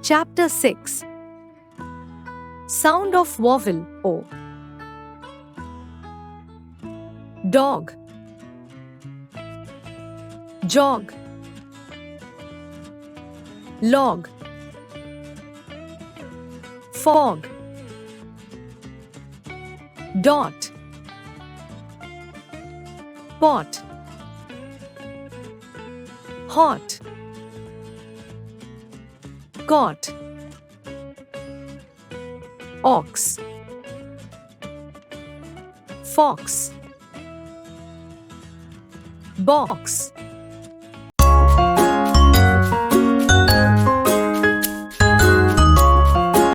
Chapter 6. Sound of vowel O. Dog, jog, log, fog, dot, pot, hot, cot, ox, fox, box,